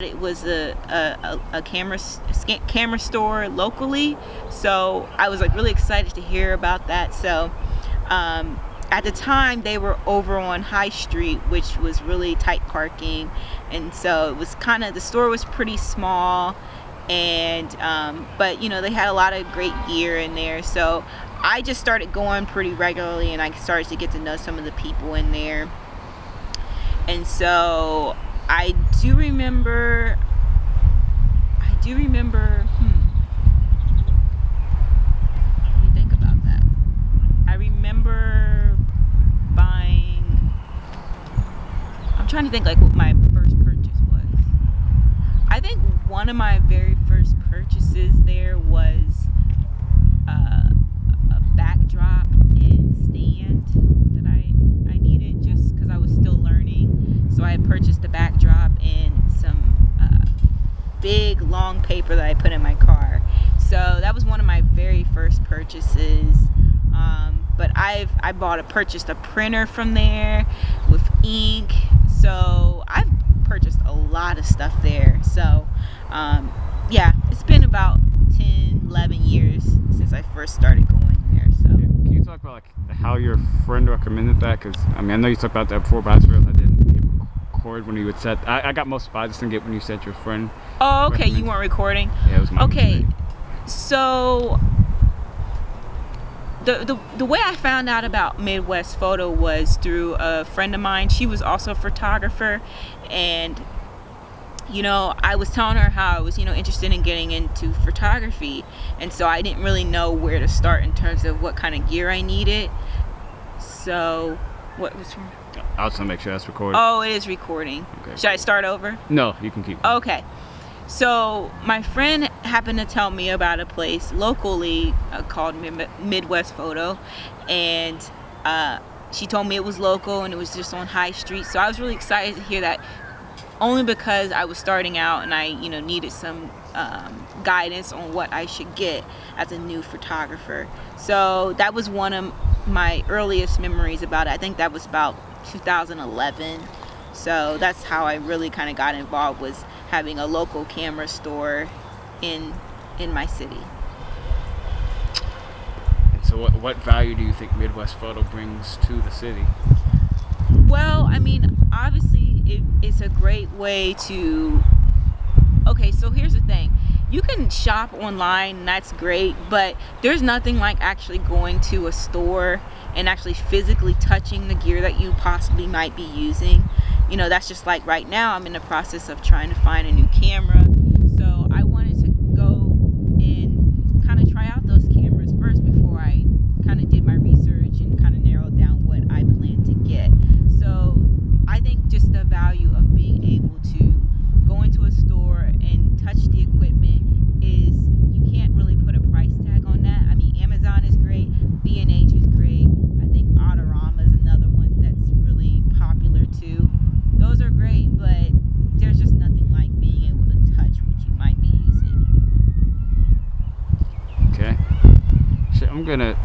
It was a camera store locally, so I was like really excited to hear about that. So at the time they were over on High Street, which was really tight parking, and so it was kind of, the store was pretty small, and but you know, they had a lot of great gear in there. So I just started going pretty regularly, and I started to get to know some of the people in there. And so I do remember, let me think about that. I remember buying, I'm trying to think like what my first purchase was. I think one of my very first purchases there was a backdrop and stand that I needed just because I was still learning. So I had purchased the backdrop and some big long paper that I put in my car. So that was one of my very first purchases. But I purchased a printer from there with ink. So I've purchased a lot of stuff there. So yeah, it's been about 10, 11 years since I first started going there. So can you talk about like how your friend recommended that? Because I mean, I know you talked about that before, but I just realized I didn't hit record when you would set. I got most of it. I just didn't get when you said your friend. Oh, okay. You weren't recording? Yeah, it was my mistake. So the way I found out about Midwest Photo was through a friend of mine. She was also a photographer, and you know, I was telling her how I was, you know, interested in getting into photography, and so I didn't really know where to start in terms of what kind of gear I needed. So what was wrong? I was gonna make sure that's recorded. Oh, it is recording. Okay. Should I start over? No, you can keep going. Okay. So my friend happened to tell me about a place locally called Midwest Photo, and she told me it was local and it was just on High Street. So I was really excited to hear that, only because I was starting out and I, you know, needed some guidance on what I should get as a new photographer. So that was one of my earliest memories about it. I think that was about 2011. So that's how I really kind of got involved, was having a local camera store in my city. And so what value do you think Midwest Photo brings to the city? Well, I mean, obviously it's a great way to, okay, so here's the thing. You can shop online, and that's great, but there's nothing like actually going to a store and actually physically touching the gear that you possibly might be using. You know, that's just like right now I'm in the process of trying to find a new camera. So I wanted to go and kind of try out those cameras first before I kind of did my research and kind of narrowed down what I plan to get. So I think just the value of being able to go into a store and touch the equipment is, you can't really put a price tag on that. I mean, Amazon is great, B&H is great. I think Autorama is another one that's really popular too. Those are great, but there's just nothing like being able to touch what you might be using. Okay. I'm gonna